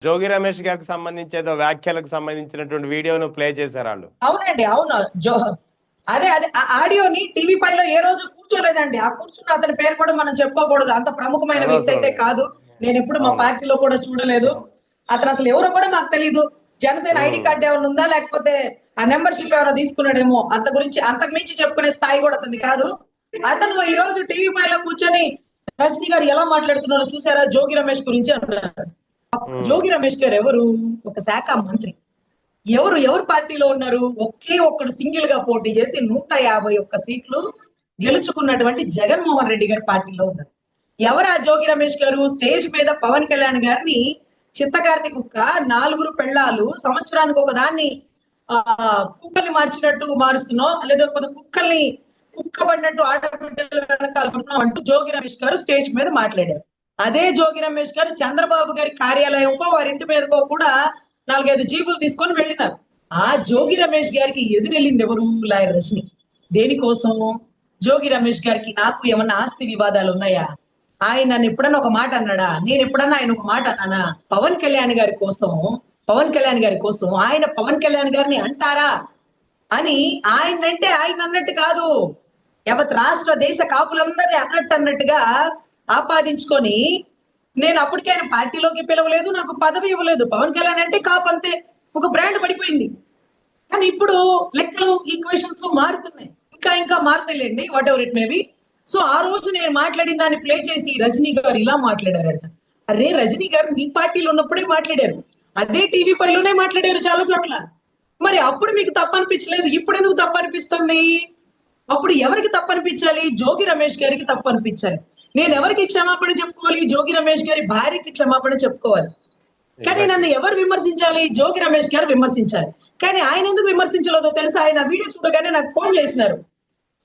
జోగి రమేష్ గారికి సంబంధించి ఏదో వ్యాఖ్యలకు సంబంధించినటువంటి వీడియోను ప్లే చేశారు వాళ్ళు. అవునండి, అవును. అదే అదే ఆ ఆడియోని టీవీ పైలో ఏ రోజు కూర్చోలేదండి. ఆ కూర్చున్న అతని పేరు కూడా మనం చెప్పుకోకూడదు. అంత ప్రముఖమైన వ్యక్తి అయితే కాదు. నేను ఎప్పుడు మా పార్టీలో కూడా చూడలేదు. అతను అసలు ఎవరో కూడా మాకు తెలియదు. జనసేన ఐడి కార్డు ఏమైనా ఉందా, లేకపోతే ఆ మెంబర్షిప్ ఎవరో తీసుకున్నాడేమో. అంత గురించి అంతకు మించి చెప్పుకునే స్థాయి కూడా అతని కాదు. అతను ఈ రోజు టీవీ పైలో కూర్చొని రజనీ గారు ఎలా మాట్లాడుతున్నారో చూసారా జోగి రమేష్ గురించి అంటున్నారు. జోగి రమేష్ గారు ఎవరు? ఒక శాఖ మంత్రి. ఎవరు పార్టీలో ఉన్నారు? ఒకే ఒక్కడు సింగిల్ గా పోటీ చేసి 151 సీట్లు గెలుచుకున్నటువంటి జగన్మోహన్ రెడ్డి గారి పార్టీలో ఉన్నారు. ఎవరు ఆ జోగి రమేష్ గారు? స్టేజ్ మీద పవన్ కళ్యాణ్ గారిని చిత్తగారిని కుక్క, 4 పెళ్ళాలు, సంవత్సరానికి ఒక దాన్ని కుక్కల్ని మార్చినట్టు మారుస్తున్నాం, లేదా కుక్కల్ని కుక్క పడినట్టు ఆడబిడ్డలు వెనకాల అంటూ జోగి రమేష్ గారు స్టేజ్ మీద మాట్లాడారు. అదే జోగి రమేష్ గారు చంద్రబాబు గారి కార్యాలయంకో వారి ఇంటి మీదకో కూడా 4-5 జీపులు తీసుకొని వెళ్ళినారు. ఆ జోగి రమేష్ గారికి ఎదురెళ్ళింది ఎవరు? లాయర్ రజని. దేనికోసం? జోగి రమేష్ గారికి నాకు ఏమన్నా ఆస్తి వివాదాలు ఉన్నాయా? ఆయన నన్ను ఎప్పుడన్నా ఒక మాట అన్నాడా? నేను ఎప్పుడన్నా ఆయన ఒక మాట అన్నానా? పవన్ కళ్యాణ్ గారి కోసం ఆయన పవన్ కళ్యాణ్ గారిని అంటారా అని ఆయన అన్నట్టు కాదు, యావత్ రాష్ట్ర దేశ కాపులందరినీ అన్నట్టుగా ఆపాదించుకొని, నేను అప్పటికే ఆయన పార్టీలోకి పిలవలేదు, నాకు పదవి ఇవ్వలేదు. పవన్ కళ్యాణ్ అంటే కాపు అంతే, ఒక బ్రాండ్ పడిపోయింది. కానీ ఇప్పుడు లెక్కలు ఈక్వేషన్స్ మారుతున్నాయి, ఇంకా మారుతాయిలేండి, whatever it maybe. So ఆ రోజు నేను మాట్లాడిన దాన్ని ప్లే చేసి రజనీ గారు ఇలా మాట్లాడారట. అరే, రజనీ గారు మీ పార్టీలో ఉన్నప్పుడే మాట్లాడారు, అదే టీవీ పైలోనే మాట్లాడారు చాలా చోట్ల. మరి అప్పుడు మీకు తప్పు అనిపించలేదు, ఇప్పుడు ఎందుకు తప్పు అనిపిస్తుంది? అప్పుడు ఎవరికి తప్పు అనిపించాలి? జోగి రమేష్ గారికి తప్పు అనిపించాలి. నేను ఎవరికి క్షమాపణ చెప్పుకోవాలి? జోగి రమేష్ గారి భార్యకి క్షమాపణ చెప్పుకోవాలి. కానీ నన్ను ఎవరు విమర్శించాలి? జోగి రమేష్ గారు విమర్శించాలి. కానీ ఆయన ఎందుకు విమర్శించలేదో తెలుసా? ఆయన వీడియో చూడగానే నాకు ఫోన్ చేసినారు.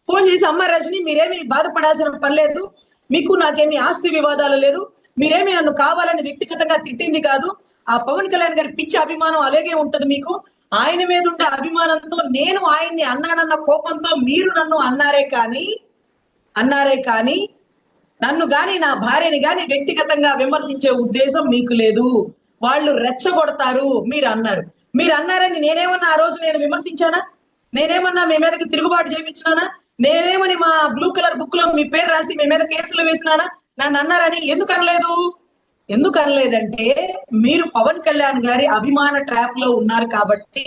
ఫోన్ చేసి, అమ్మ రజని, మీరేమి బాధపడాల్సిన పని లేదు, మీకు నాకేమి ఆస్తి వివాదాలు లేదు, మీరేమి నన్ను కావాలని వ్యక్తిగతంగా తిట్టింది కాదు, ఆ పవన్ కళ్యాణ్ గారి పిచ్చి అభిమానం అలాగే ఉంటది మీకు. ఆయన మీద ఉండే అభిమానంతో నేను ఆయన్ని అన్నానన్న కోపంతో మీరు నన్ను అన్నారే కానీ నన్ను గాని నా భార్యని గాని వ్యక్తిగతంగా విమర్శించే ఉద్దేశం మీకు లేదు. వాళ్ళు రెచ్చగొడతారు మీరు అన్నారని నేనేమన్నా ఆ రోజు నేను విమర్శించానా? నేనేమన్నా మీ మీదకి తిరుగుబాటు చేయించినానా? నేనేమని మా బ్లూ కలర్ బుక్ లో మీ పేరు రాసి మీ మీద కేసులు వేసినానా? నన్ను అన్నారని ఎందుకు అనలేదంటే, మీరు పవన్ కళ్యాణ్ గారి అభిమాన ట్రాప్ లో ఉన్నారు కాబట్టి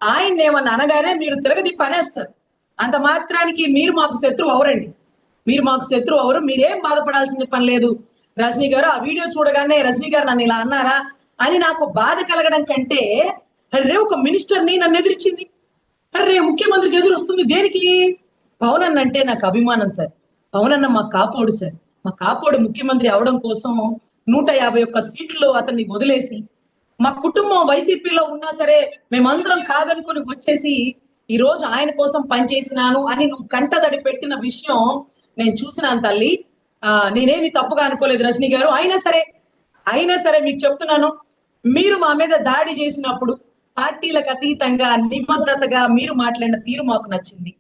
ఆయన ఏమన్నా అనగానే మీరు తిరగది పనేస్తారు. అంత మాత్రానికి మీరు మాకు శత్రువు అవరండి. మీరేం బాధపడాల్సిన పని లేదు. రజనీ గారు ఆ వీడియో చూడగానే రజనీ గారు నన్ను ఇలా అన్నారా అని నాకు బాధ కలగడం కంటే, అరే ఒక మినిస్టర్ని నన్ను ఎదిరించింది, అరే ముఖ్యమంత్రికి ఎదురు వస్తుంది దేనికి? పవన్ అన్న అంటే నాకు అభిమానం సార్. పవన్ అన్న మా కాపోడు సార్. మా కాపోడు ముఖ్యమంత్రి అవడం కోసం 151 సీట్లు అతన్ని వదిలేసి, మా కుటుంబం వైసీపీలో ఉన్నా సరే మేమందరం కాదనుకుని వచ్చేసి ఈ రోజు ఆయన కోసం పనిచేసినాను అని నువ్వు కంటదడి పెట్టిన విషయం నేను చూసినాను తల్లి. నేనేమి తప్పుగా అనుకోలేదు రజనీ గారు. అయినా సరే మీకు చెప్తున్నాను, మీరు మా మీద దాడి చేసినప్పుడు పార్టీలకు అతీతంగా నిబద్ధతగా మీరు మాట్లాడిన తీరు మాకు నచ్చింది.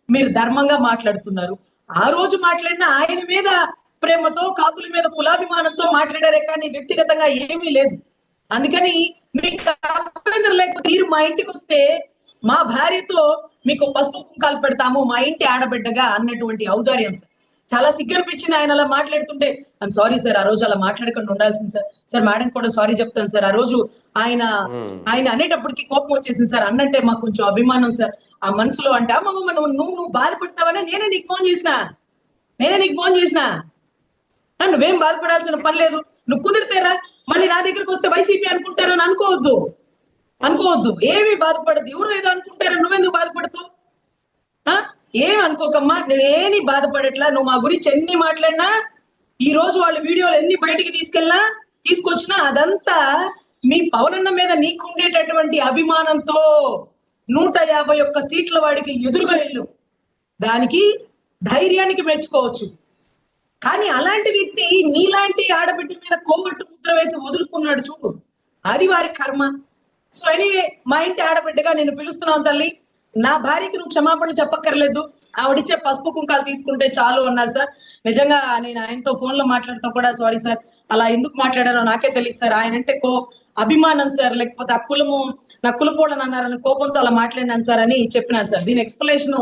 మీరు ధర్మంగా మాట్లాడుతున్నారు. ఆ రోజు మాట్లాడిన ఆయన మీద ప్రేమతో, కాపుల మీద కులాభిమానంతో మాట్లాడారే కానీ వ్యక్తిగతంగా ఏమీ లేదు. అందుకని మీకు అభ్యంతరం లేకపోతే మీరు మా ఇంటికి వస్తే మా భార్యతో మీకు పసుపు కుంకాలు పెడతాము, మా ఇంటి ఆడబిడ్డగా అన్నటువంటి ఔదార్యం సార్. చాలా సిగ్గనిపించింది ఆయన అలా మాట్లాడుతుంటే. ఐఎమ్ సారీ సార్, ఆ రోజు అలా మాట్లాడకుండా ఉండాల్సింది సార్. మేడం కూడా సారీ చెప్తాను సార్. ఆ రోజు ఆయన అనేటప్పటికి కోపం వచ్చేసింది సార్. అన్నంటే మాకు కొంచెం అభిమానం సార్ ఆ మనసులో. అంటే అమ్మ నువ్వు బాధపడతావనే నేనే నీకు ఫోన్ చేసిన. నువ్వేం బాధపడాల్సిన పని లేదు. నువ్వు కుదిరితేరా, మళ్ళీ నా దగ్గరకు వస్తే వైసీపీ అనుకుంటారని అనుకోవద్దు. ఏమి బాధపడదు. ఎవరు ఏదో అనుకుంటారో నువ్వెందుకు బాధపడతావు? ఏమి అనుకోకమ్మా, నువ్వేని బాధపడట్లా. నువ్వు మా గురించి ఎన్ని మాట్లాడినా, ఈ రోజు వాళ్ళ వీడియోలు ఎన్ని బయటికి తీసుకొచ్చినా అదంతా మీ పవనన్న మీద నీకు ఉండేటటువంటి అభిమానంతో 151 సీట్ల వాడికి ఎదురుగా వెళ్ళు. దానికి ధైర్యానికి మెచ్చుకోవచ్చు. కానీ అలాంటి వ్యక్తి నీలాంటి ఆడబిడ్డ మీద కోమట్టు ముద్ర వేసి వదులుకున్నాడు చూడు, అది వారి కర్మ. సో ఎనీవే, మా ఇంటి ఆడబిడ్డగా నేను పిలుస్తున్నాను తల్లి. నా భార్యకి నువ్వు క్షమాపణ చెప్పక్కర్లేదు, ఆవిడిచ్చే పసుపు కుంకాలు తీసుకుంటే చాలు అన్నారు సార్. నిజంగా నేను ఆయనతో ఫోన్ లో మాట్లాడుతూ కూడా సారీ సార్, అలా ఎందుకు మాట్లాడారో నాకే తెలియదు సార్. ఆయన అంటే అభిమానం సార్, లేకపోతే ఆ కులము నా కులపోళ్ళని అన్నారని కోపంతో అలా మాట్లాడినాను సార్ అని చెప్పినాను సార్. దీని ఎక్స్ప్లెనేషన్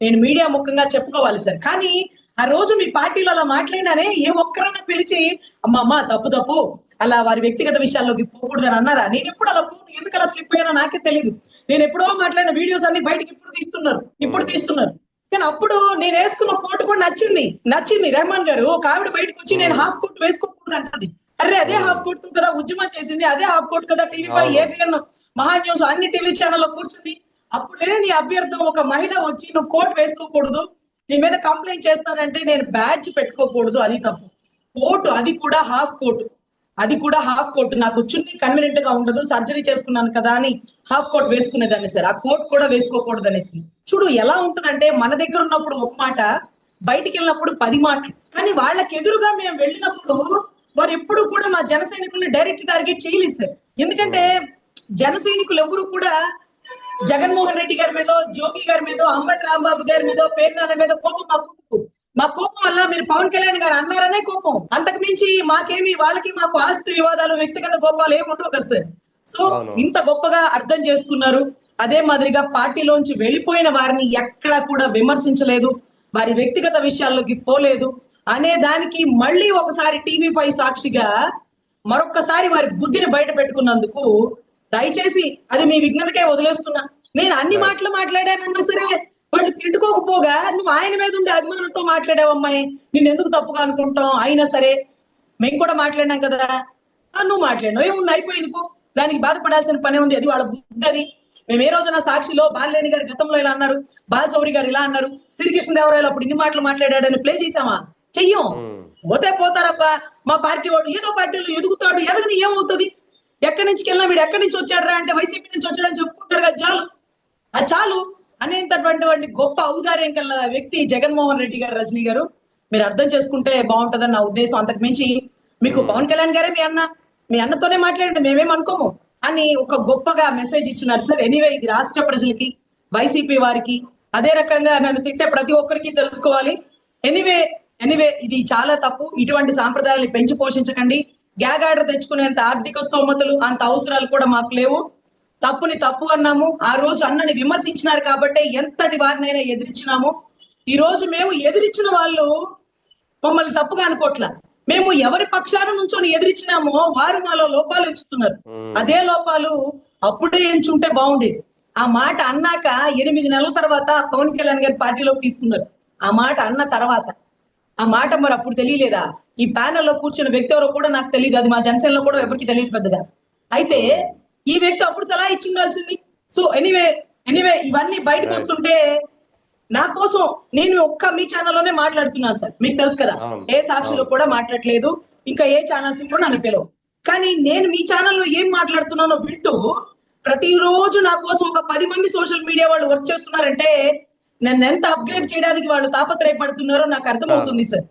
నేను మీడియా ముఖంగా చెప్పుకోవాలి సార్. కానీ ఆ రోజు మీ పార్టీలో అలా మాట్లాడినానే ఏ ఒక్కరైనా పిలిచి అమ్మ తప్పు అలా వారి వ్యక్తిగత విషయాల్లోకి పోకూడదని అన్నారా? నేను ఎప్పుడు అలా ఎందుకు అలా స్లిప్ అయ్యానో నాకే తెలియదు. నేను ఎప్పుడో మాట్లాడిన వీడియోస్ అన్ని బయటకి ఇప్పుడు తీస్తున్నారు. కానీ అప్పుడు నేను వేసుకున్న కోట్ కూడా నచ్చింది రెహమాన్ గారు. ఒక ఆవిడ బయటకు వచ్చి నేను హాఫ్ కోట్ వేసుకోకూడదు అంటది. అరే అదే హాఫ్ కోట్ కదా ఉద్యమం చేసింది, అదే హాఫ్ కోట్ కదా టీవీ5, ఏబిఎన్, మహా న్యూస్ అన్ని టీవీ ఛానల్లో కూర్చుంది. అప్పుడు నీ అభ్యర్థం ఒక మహిళ వచ్చి నువ్వు కోట్ వేసుకోకూడదు, నీ మీద కంప్లైంట్ చేస్తానంటే నేను బ్యాడ్జ్ పెట్టుకోకూడదు, అది తప్పు. కోట్ అది కూడా హాఫ్ కోట్ నాకు చున్నీ కన్వీనియంట్ గా ఉండదు, సర్జరీ చేసుకున్నాను కదా అని హాఫ్ కోట్ వేసుకునేదాన్ని సార్. ఆ కోట్ కూడా వేసుకోకూడదు అనేసి. చూడు ఎలా ఉంటుందంటే మన దగ్గర ఉన్నప్పుడు ఒక మాట, బయటికి వెళ్ళినప్పుడు 10 మాటలు. కానీ వాళ్ళకి ఎదురుగా మేము వెళ్ళినప్పుడు వారు ఎప్పుడు కూడా మా జన సైనికుల్ని డైరెక్ట్ టార్గెట్ చేయలేదు సార్. ఎందుకంటే జన సైనికులు ఎవరు కూడా జగన్మోహన్ రెడ్డి గారి మీదో, జోగి గారి మీదో, అంబటి రాంబాబు గారి మీదో, పేర్నాల మీద కోపం మా కోపం వల్ల మీరు పవన్ కళ్యాణ్ గారు అన్నారనే కోపం. అంతకు మించి మాకేమి వాళ్ళకి మాకు ఆస్తి వివాదాలు, వ్యక్తిగత కోపాలు ఏమి ఉండవు కదా సార్. సో ఇంత గొప్పగా అర్థం చేసుకున్నారు. అదే మాదిరిగా పార్టీలోంచి వెళ్ళిపోయిన వారిని ఎక్కడా కూడా విమర్శించలేదు, వారి వ్యక్తిగత విషయాల్లోకి పోలేదు అనే దానికి మళ్ళీ ఒకసారి టీవీ5 సాక్షిగా మరొక్కసారి వారి బుద్ధిని బయట పెట్టుకున్నందుకు దయచేసి అది మీ విజ్ఞతకే వదిలేస్తున్నా. నేను అన్ని మాటలు మాట్లాడానన్నా సరే వాళ్ళు తిట్టుకోకపోగా నువ్వు ఆయన మీద ఉండే అభిమానంతో మాట్లాడావమ్మాయి, నేను ఎందుకు తప్పుగా అనుకుంటాం, అయినా సరే మేము కూడా మాట్లాడినాం కదా, నువ్వు మాట్లాడినావు ఏముంది, అయిపోయింది పో, దానికి బాధపడాల్సిన పని ఉంది, అది వాళ్ళ బుద్ధి. అని మేము ఏ రోజున సాక్షిలో బాలినేని గారు గతంలో ఇలా అన్నారు, బాలశౌరి గారు ఇలా అన్నారు, శ్రీకృష్ణదేవరాయలు అప్పుడు ఇన్ని మాటలు మాట్లాడాడని ప్లే చేసామా? చెయ్యం. పోతారబ్బా మా పార్టీ వాడు ఏదో పార్టీలో ఎదుగుతాడు, ఎదగని ఏమవుతుంది, ఎక్కడి నుంచి వెళ్ళినా వీడు ఎక్కడి నుంచి వచ్చాడరా అంటే వైసీపీ నుంచి వచ్చాడని చెప్పుకుంటారు కదా, చాలు అనేటటువంటి గొప్ప ఔదార్యం గల వ్యక్తి జగన్మోహన్ రెడ్డి గారు. రజనీ గారు మీరు అర్థం చేసుకుంటే బాగుంటదని నా ఉద్దేశం. అంతకు మించి మీకు పవన్ కళ్యాణ్ గారే మీ అన్నతోనే మాట్లాడండి, మేమేం అనుకోము అని ఒక గొప్పగా మెసేజ్ ఇచ్చినారు సార్. ఎనీవే ఇది రాష్ట్ర ప్రజలకి, వైసీపీ వారికి, అదే రకంగా నన్ను తిట్టే ప్రతి ఒక్కరికి తెలుసుకోవాలి. ఎనీవే ఇది చాలా తప్పు. ఇటువంటి సాంప్రదాయాన్ని పెంచి పోషించకండి. గ్యాగ్ ఆర్డర్ తెచ్చుకునేంత ఆర్థిక స్తోమతలు, అంత అవసరాలు కూడా మాకు లేవు. తప్పుని తప్పు అన్నాము. ఆ రోజు అన్నని విమర్శించినారు కాబట్టి ఎంతటి వారినైనా ఎదిరించినాము. ఈ రోజు మేము ఎదిరించిన వాళ్ళు మమ్మల్ని తప్పుగా అనుకోట్లా. మేము ఎవరి పక్షాన నుంచొని ఎదిరించినామో వారు మాలో లోపాలు ఎంచుతున్నారు. అదే లోపాలు అప్పుడే ఎంచుంటే బాగుండేది. ఆ మాట అన్నాక 8 నెలల తర్వాత పవన్ కళ్యాణ్ గారి పార్టీలోకి తీసుకున్నారు. ఆ మాట అన్న తర్వాత ఆ మాట మరి అప్పుడు తెలియలేదా? ఈ ప్యానెల్లో కూర్చున్న వ్యక్తి ఎవరో కూడా నాకు తెలియదు, అది మా జనసేనలో కూడా ఎవరికి తెలియదు పెద్దగా. అయితే ఈ వ్యక్తి అప్పుడు సలహా ఇచ్చి ఉండాల్సింది. సో ఎనీవే ఇవన్నీ బయటకు వస్తుంటే నా కోసం నేను ఒక్క మీ ఛానల్లోనే మాట్లాడుతున్నాను సార్, మీకు తెలుసు కదా. ఏ సాక్షిలో కూడా మాట్లాడలేదు, ఇంకా ఏ ఛానల్స్ కూడా నన్ను పిలవు. కానీ నేను మీ ఛానల్లో ఏం మాట్లాడుతున్నానో వింటూ ప్రతిరోజు నా కోసం ఒక 10 మంది సోషల్ మీడియా వాళ్ళు వర్క్ చేస్తున్నారంటే నన్ను ఎంత అప్గ్రేడ్ చేయడానికి వాళ్ళు తాపత్రయపడుతున్నారో నాకు అర్థమవుతుంది సార్.